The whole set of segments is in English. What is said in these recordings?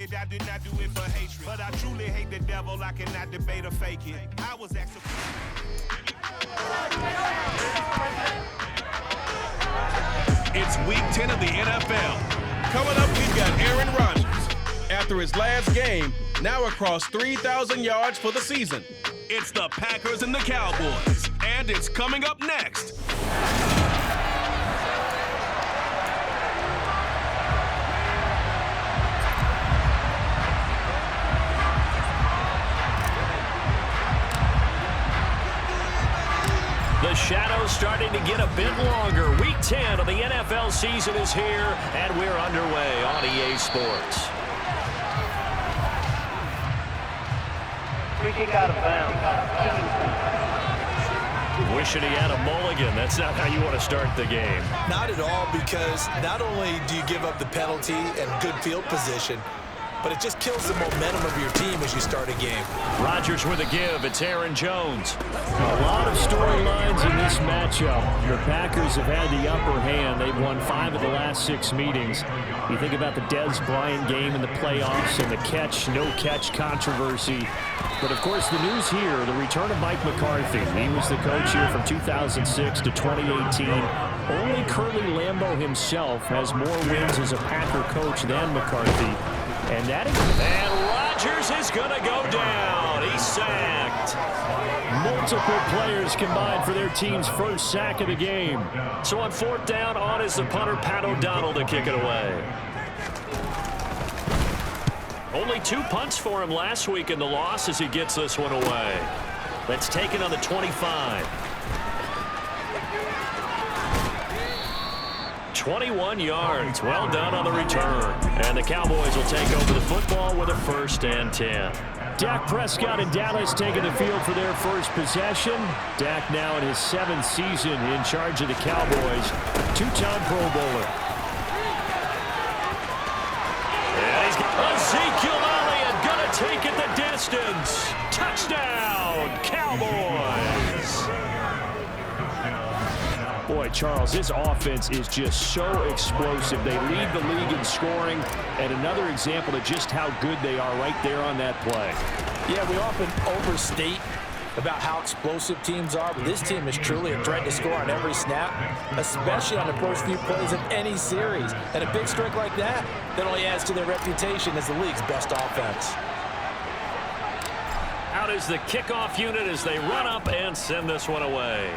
I did not do it for hatred, but I truly hate the devil. I cannot debate or fake it. I was actually. It's week 10 of the NFL. Coming up, we've got Aaron Rodgers. After his last game, now across 3,000 yards for the season. It's the Packers and the Cowboys, and it's coming up next. The shadow's starting to get a bit longer. Week 10 of the NFL season is here, and we're underway on EA Sports. Free kick out of bounds. Wishing he had a mulligan. That's not how you want to start the game. Not at all, because not only do you give up the penalty and good field position, but it just kills the momentum of your team as you start a game. Rodgers with a give. It's Aaron Jones. A lot of storylines in this matchup. The Packers have had the upper hand. They've won 5 of the last 6 meetings. You think about the Dez Bryant game in the playoffs and the catch, no catch controversy. But, of course, the news here, the return of Mike McCarthy. He was the coach here from 2006 to 2018. Only Curly Lambeau himself has more wins as a Packer coach than McCarthy. And Rodgers is going to go down. He's sacked. Multiple players combined for their team's first sack of the game. So on 4th down, on is the punter, Pat O'Donnell, to kick it away. Only 2 punts for him last week in the loss as he gets this one away. Let's take it on the 25. 21 yards. Well done on the return. And the Cowboys will take over the football with a 1st and 10. Dak Prescott and Dallas taking the field for their first possession. Dak now in his 7th season in charge of the Cowboys. 2-time Pro Bowler. And he's got Ezekiel Elliott going to take it the distance. Touchdown, Cowboys. Boy, Charles, this offense is just so explosive. They lead the league in scoring, and another example of just how good they are right there on that play. Yeah, we often overstate about how explosive teams are, but this team is truly a threat to score on every snap, especially on the first few plays of any series. And a big streak like that only adds to their reputation as the league's best offense. Out is the kickoff unit as they run up and send this one away.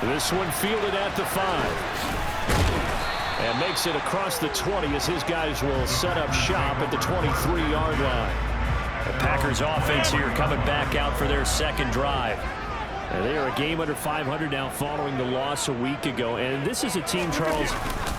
This one fielded at the 5. And makes it across the 20 as his guys will set up shop at the 23-yard line. The Packers offense here coming back out for their 2nd drive. And they are a game under 500 now following the loss a week ago. And this is a team, Charles,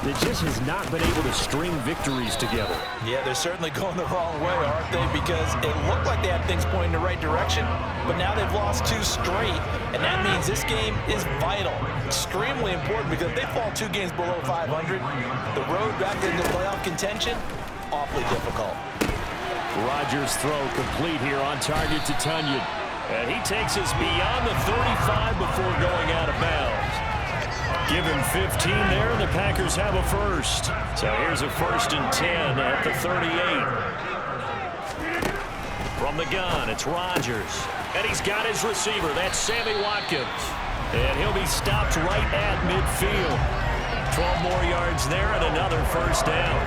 that just has not been able to string victories together. Yeah, they're certainly going the wrong way, aren't they? Because it looked like they had things pointing in the right direction, but now they've lost 2 straight, and that means this game is vital, extremely important, because if they fall 2 games below 500, the road back into playoff contention, awfully difficult. Rodgers' throw complete here on target to Tunyon. And he takes us beyond the 35 before going out of bounds. Give him 15 there, and the Packers have a first. So here's a 1st and 10 at the 38. From the gun, it's Rodgers. And he's got his receiver. That's Sammy Watkins. And he'll be stopped right at midfield. 12 more yards there and another 1st down.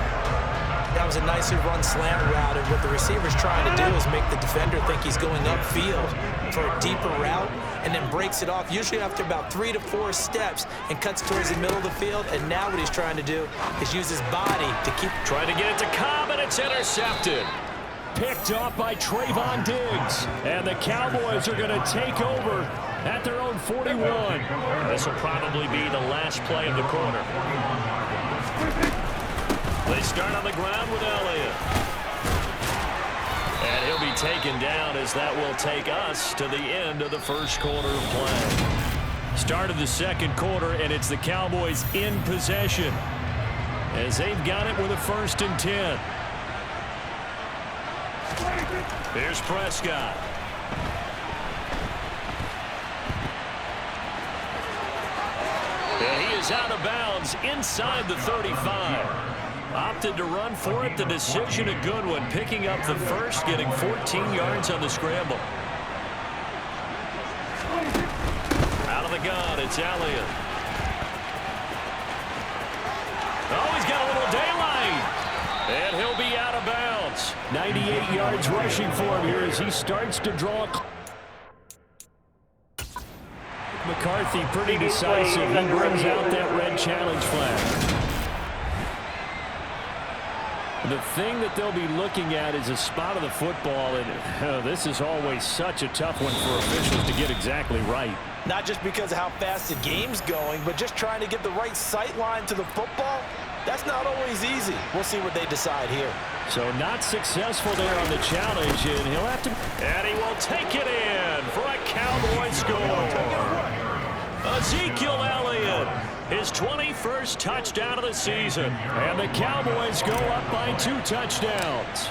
That was a nicely run slant route, and what the receiver's trying to do is make the defender think he's going upfield for a deeper route, and then breaks it off, usually after about 3 to 4 steps, and cuts towards the middle of the field. And now what he's trying to do is use his body to keep trying to get it to Cobb, and it's intercepted. Picked off by Trayvon Diggs, and the Cowboys are going to take over at their own 41. This will probably be the last play of the quarter. They start on the ground with Elliott. And he'll be taken down as that will take us to the end of the 1st quarter of play. Start of the 2nd quarter, and it's the Cowboys in possession as they've got it with a 1st and 10. Here's Prescott. And he is out of bounds inside the 35. Opted to run for it. The decision a good one. Picking up the first, getting 14 yards on the scramble. Out of the gun, it's Elliott. Oh, he's got a little daylight. And he'll be out of bounds. 98 yards rushing for him here as he starts to draw. McCarthy pretty decisive. He brings out that red challenge flag. The thing that they'll be looking at is a spot of the football, and this is always such a tough one for officials to get exactly right. Not just because of how fast the game's going, but just trying to get the right sight line to the football. That's not always easy. We'll see what they decide here. So not successful there on the challenge, and he'll have to... And he will take it in for a Cowboy score. Ezekiel Elliott, his 21st touchdown of the season. And the Cowboys go up by 2 touchdowns.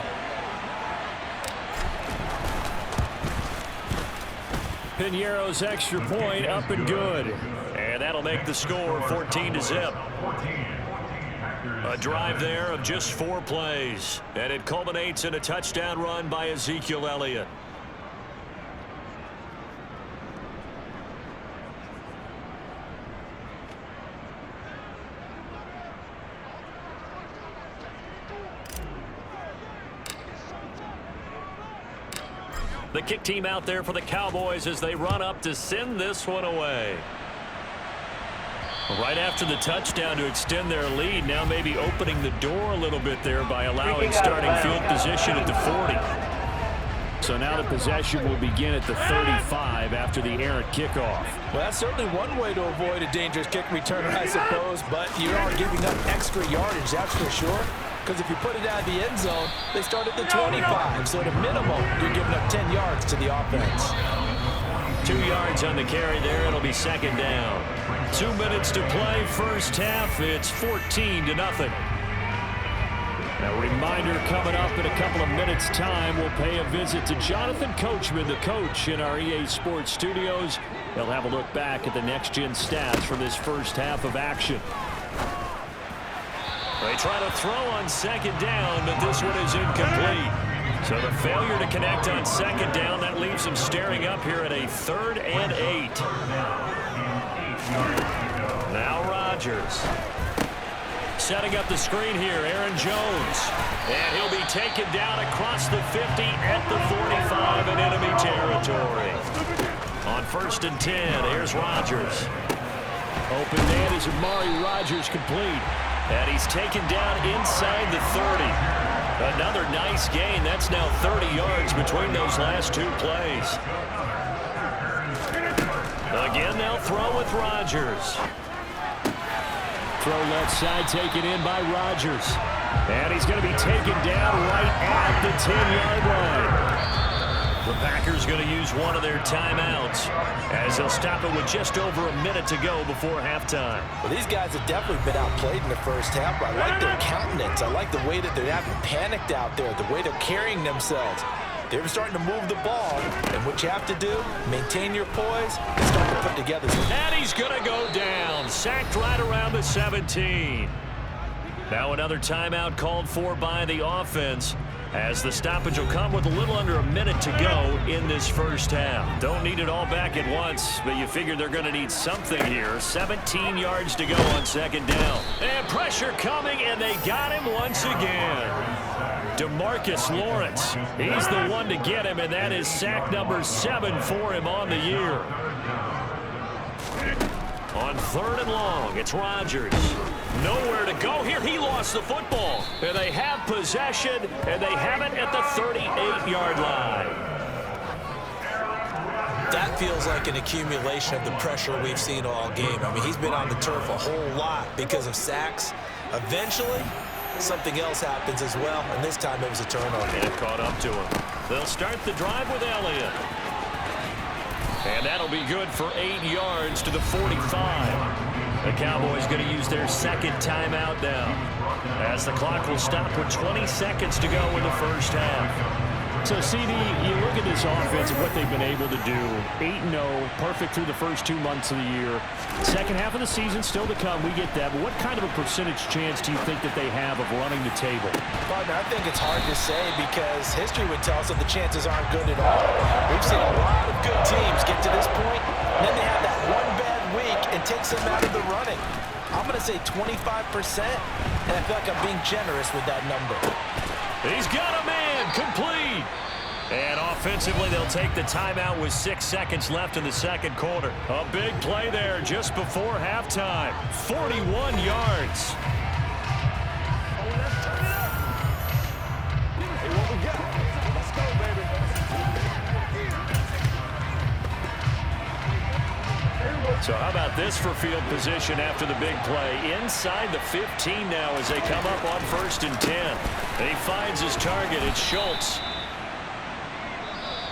Piñeiro's extra point up and good. And that'll make the score 14-0. A drive there of just 4 plays. And it culminates in a touchdown run by Ezekiel Elliott. The kick team out there for the Cowboys as they run up to send this one away. Right after the touchdown to extend their lead, now maybe opening the door a little bit there by allowing starting field position at the 40. So now the possession will begin at the 35 after the errant kickoff. Well, that's certainly one way to avoid a dangerous kick returner, I suppose, but you are giving up extra yardage, that's for sure. Because if you put it out of the end zone, they start at the 25. So at a minimum, you're giving up 10 yards to the offense. 2 yards on the carry there. It'll be second down. 2 minutes to play first half. It's 14-0. A reminder coming up in a couple of minutes' time. We'll pay a visit to Jonathan Coachman, the coach in our EA Sports studios. He'll have a look back at the next-gen stats from this first half of action. They try to throw on second down, but this one is incomplete. So the failure to connect on second down, that leaves them staring up here at a 3rd and 8. Now Rodgers. Setting up the screen here, Aaron Jones. And he'll be taken down across the 50 at the 45 in enemy territory. On 1st and 10, here's Rodgers. Open man is Amari Rodgers complete. And he's taken down inside the 30. Another nice gain. That's now 30 yards between those last 2 plays. Again, they'll throw with Rodgers. Throw left side taken in by Rodgers. And he's going to be taken down right at the 10-yard line. The Packers going to use one of their timeouts as they'll stop it with just over a minute to go before halftime. Well, these guys have definitely been outplayed in the first half, but I like their countenance. I like the way that they're having panicked out there, the way they're carrying themselves. They're starting to move the ball, and what you have to do, maintain your poise and start to put together some. And he's going to go down, sacked right around the 17. Now another timeout called for by the offense, as the stoppage will come with a little under a minute to go in this first half. Don't need it all back at once, but you figure they're going to need something here. 17 yards to go on second down. And pressure coming, and they got him once again. DeMarcus Lawrence, he's the one to get him, and that is sack number 7 for him on the year. On 3rd and long, it's Rodgers. Nowhere to go here. He lost the football. And they have possession, and they have it at the 38-yard line. That feels like an accumulation of the pressure we've seen all game. I mean, he's been on the turf a whole lot because of sacks. Eventually, something else happens as well, and this time it was a turnover. And it caught up to him. They'll start the drive with Elliott. And that'll be good for 8 yards to the 45. The Cowboys going to use their second timeout now, as the clock will stop with 20 seconds to go in the first half. So, CD, you look at this offense and what they've been able to do. 8-0, perfect through the first 2 months of the year. Second half of the season still to come. We get that. But what kind of a percentage chance do you think that they have of running the table? Partner, I think it's hard to say because history would tell us that the chances aren't good at all. We've seen a lot of good teams get to this point, and then they have that one bad week and takes them out of the running. I'm going to say 25%, and I feel like I'm being generous with that number. He's got a man, complete. And offensively, they'll take the timeout with 6 seconds left in the second quarter. A big play there just before halftime. 41 yards. Hey, what we got? Let's go, baby. So how about this for field position after the big play? Inside the 15 now as they come up on 1st and 10. He finds his target. It's Schultz.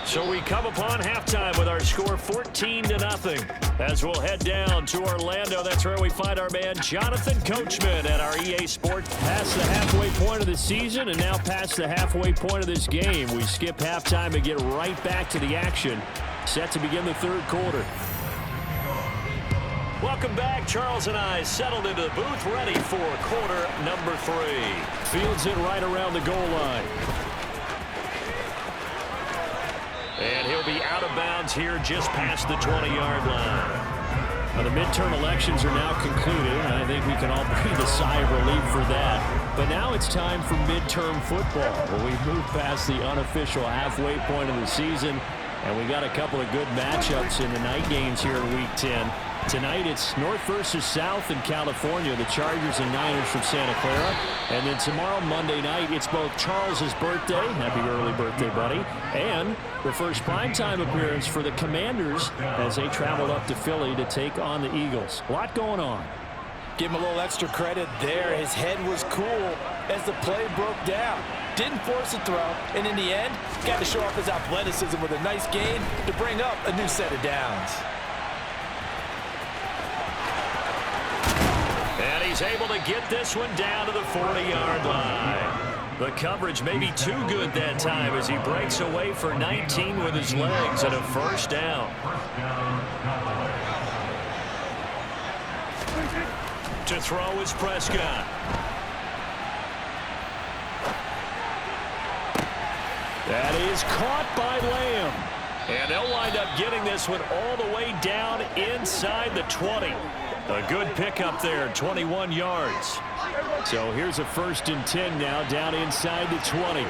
So we come upon halftime with our score 14-0. As we'll head down to Orlando, that's where we find our man Jonathan Coachman at our EA Sports. Past the halfway point of the season and now past the halfway point of this game. We skip halftime and get right back to the action. Set to begin the third quarter. Welcome back. Charles and I settled into the booth, ready for quarter number 3. Fields it right around the goal line. And he'll be out of bounds here just past the 20-yard line. Well, the midterm elections are now concluded, and I think we can all breathe a sigh of relief for that. But now it's time for midterm football, where we move past the unofficial halfway point of the season, and we got a couple of good matchups in the night games here in Week 10. Tonight it's North versus South in California, the Chargers and Niners from Santa Clara. And then tomorrow, Monday night, it's both Charles's birthday, happy early birthday, buddy, and the first primetime appearance for the Commanders as they traveled up to Philly to take on the Eagles. A lot going on. Give him a little extra credit there. His head was cool as the play broke down. Didn't force a throw, and in the end, got to show off his athleticism with a nice gain to bring up a new set of downs. And he's able to get this one down to the 40-yard line. The coverage may be too good that time as he breaks away for 19 with his legs and a first down. To throw is Prescott. That is caught by Lamb. And they'll wind up getting this one all the way down inside the 20. A good pickup there, 21 yards. So here's a 1st and 10 now, down inside the 20.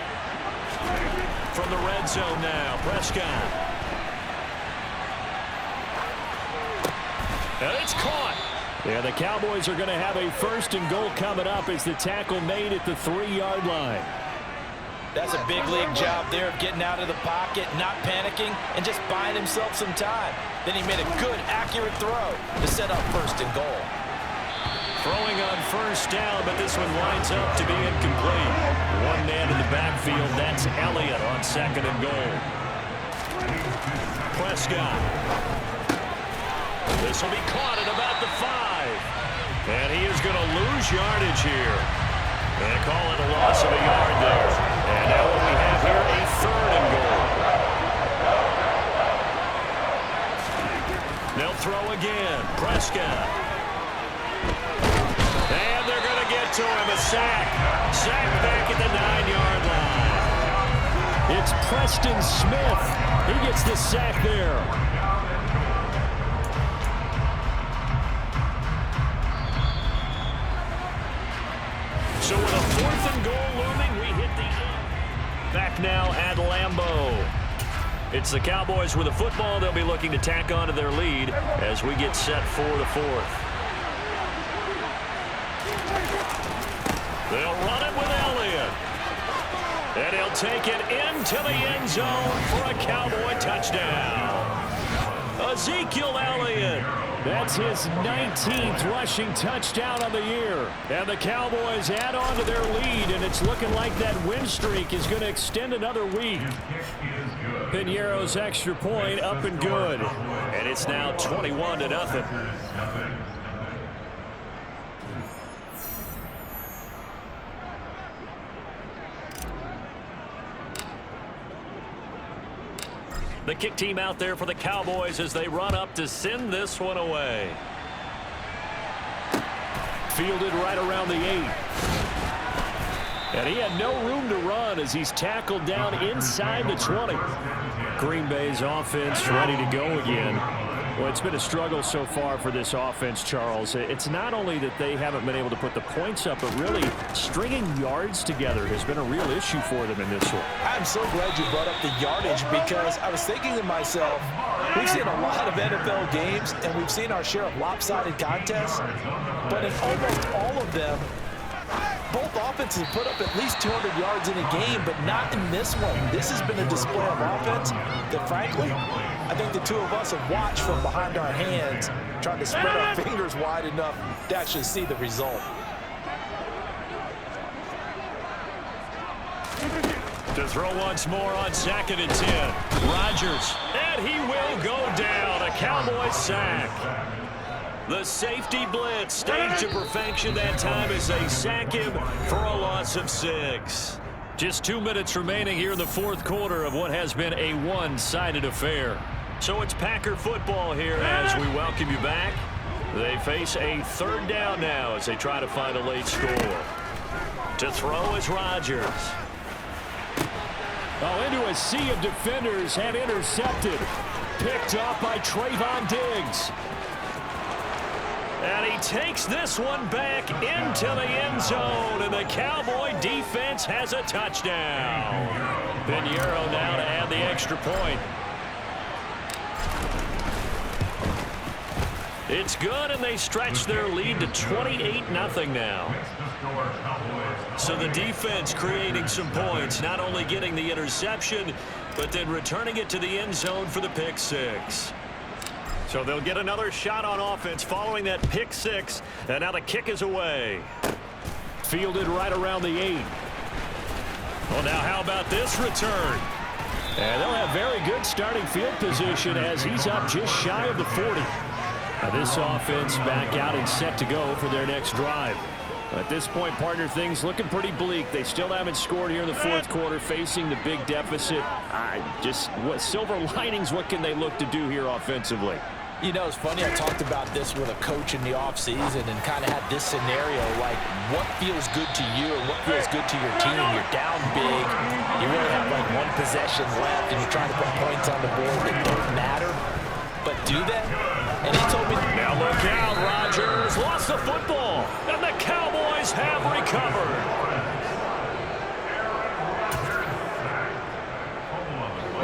From the red zone now, Prescott. And it's caught. Yeah, the Cowboys are going to have a 1st and goal coming up as the tackle made at the 3-yard line. That's a big league job there of getting out of the pocket, not panicking, and just buying himself some time. Then he made a good, accurate throw to set up 1st and goal. Throwing on 1st down, but this one winds up to be incomplete. One man in the backfield, that's Elliott on 2nd and goal. Prescott. This will be caught at about the 5. And he is going to lose yardage here. They call it a loss of a yard there. And now what we have here, a 3rd and goal. They'll throw again. Prescott. And they're going to get to him. A sack. Sack back at the 9-yard line. It's Preston Smith. He gets the sack there. So with a 4th and goal looming, we hit the end. Back now at Lambeau. It's the Cowboys with the football. They'll be looking to tack on to their lead as we get set for the 4th. They'll run it with Elliott. And he'll take it into the end zone for a Cowboy touchdown. Ezekiel Elliott. That's his 19th rushing touchdown of the year. And the Cowboys add on to their lead, and it's looking like that win streak is going to extend another week. Piñeiro's extra point up and good. And it's now 21-0. The kick team out there for the Cowboys as they run up to send this one away. Fielded right around the 8. And he had no room to run as he's tackled down inside the 20. Green Bay's offense ready to go again. Well, it's been a struggle so far for this offense, Charles. It's not only that they haven't been able to put the points up, but really stringing yards together has been a real issue for them in this one. I'm so glad you brought up the yardage because I was thinking to myself, we've seen a lot of NFL games and we've seen our share of lopsided contests, but in almost all of them, both offenses put up at least 200 yards in a game, but not in this one. This has been a display of offense that, frankly, I think the two of us have watched from behind our hands, trying to spread our fingers wide enough to actually see the result. To throw once more on 2nd and 10. Rodgers, and he will go down. A Cowboys sack. The safety blitz staged to perfection that time as they sack him for a loss of 6. Just 2 minutes remaining here in the fourth quarter of what has been a one-sided affair. So it's Packer football here as we welcome you back. They face a 3rd down now as they try to find a late score. To throw is Rodgers. Oh, into a sea of defenders and intercepted. Picked up by Trayvon Diggs. And he takes this one back into the end zone, and the Cowboy defense has a touchdown. Pinheiro now to add the extra point. It's good, and they stretch their lead to 28-0 now. So the defense creating some points, not only getting the interception, but then returning it to the end zone for the pick 6. So they'll get another shot on offense following that pick 6, and now the kick is away. Fielded right around the 8. Well, now how about this return? And they'll have very good starting field position as he's up just shy of the 40. Now this offense back out and set to go for their next drive. At this point, partner, things looking pretty bleak. They still haven't scored here in the fourth quarter, facing the big deficit. What silver linings, what can they look to do here offensively? You know, it's funny, I talked about this with a coach in the offseason and kind of had this scenario, like what feels good to you and what feels good to your team. You're down big, you really have like one possession left, and you're trying to put points on the board that don't matter, but do that? And he told me, now look out, Rodgers lost the football, and the Cowboys have recovered.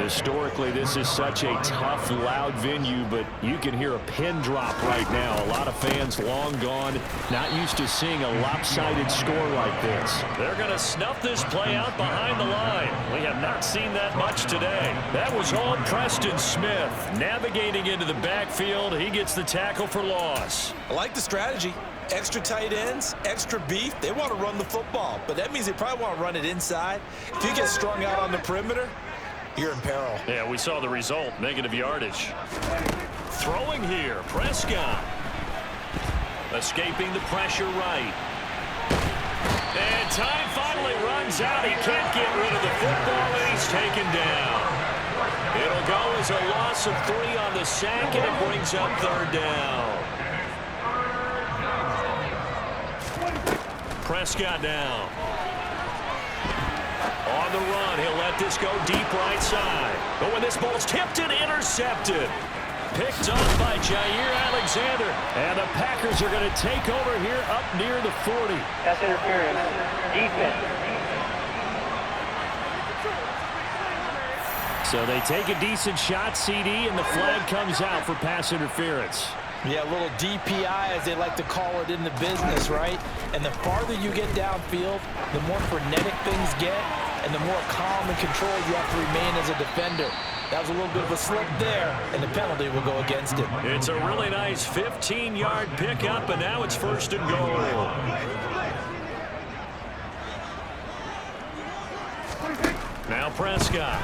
Historically, this is such a tough, loud venue, but you can hear a pin drop right now. A lot of fans long gone, not used to seeing a lopsided score like this. They're going to snuff this play out behind the line. We have not seen that much today. That was all Preston Smith navigating into the backfield. He gets the tackle for loss. I like the strategy. Extra tight ends, extra beef. They want to run the football, but that means they probably want to run it inside. If you get strung out on the perimeter, you're in peril. Yeah, we saw the result, negative yardage. Throwing here, Prescott. Escaping the pressure right. And time finally runs out. He can't get rid of the football, and he's taken down. It'll go as a loss of 3 on the sack, and it brings up 3rd down. Prescott down. On the run, he'll let this go deep right side. But when this ball's tipped and intercepted. Picked off by Jair Alexander. And the Packers are going to take over here up near the 40. That's interference. Defense. So they take a decent shot, CD, and the flag comes out for pass interference. Yeah, a little DPI, as they like to call it in the business, right? And the farther you get downfield, the more frenetic things get, and the more calm and controlled you have to remain as a defender. That was a little bit of a slip there, and the penalty will go against it. It's a really nice 15-yard pickup, and now it's 1st and goal. Now Prescott.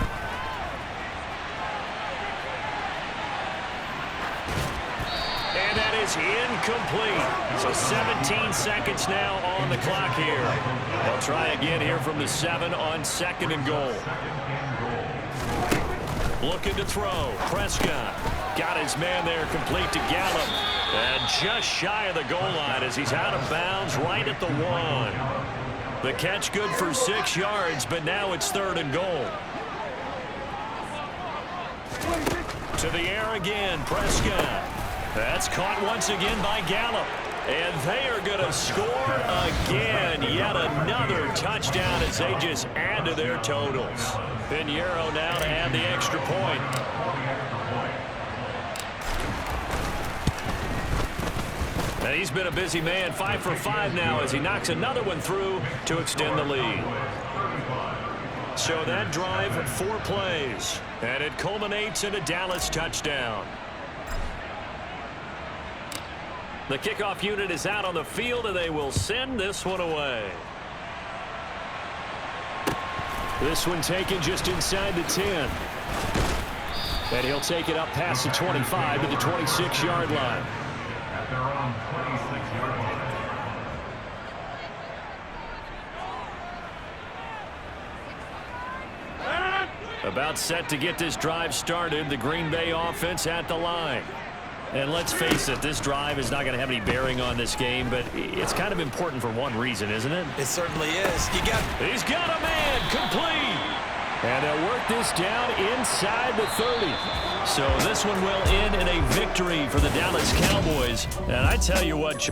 And that is incomplete. So 17 seconds now on the clock here. They'll try again here from the 7 on 2nd and goal. Looking to throw. Prescott got his man there complete to Gallup. And just shy of the goal line as he's out of bounds right at the 1. The catch good for 6 yards, but now it's 3rd and goal. To the air again, Prescott. That's caught once again by Gallup. And they are going to score again. Yet another touchdown as they just add to their totals. Pinheiro now to add the extra point. And he's been a busy man, 5 for 5 now as he knocks another one through to extend the lead. So that drive, 4 plays. And it culminates in a Dallas touchdown. The kickoff unit is out on the field, and they will send this one away. This one taken just inside the 10. And he'll take it up past the 25 to the 26-yard line. At their own 26-yard line. About set to get this drive started. The Green Bay offense at the line. And let's face it, this drive is not going to have any bearing on this game, but it's kind of important for one reason, isn't it? It certainly is. He's got a man complete. And they'll work this down inside the 30. So this one will end in a victory for the Dallas Cowboys. And I tell you what,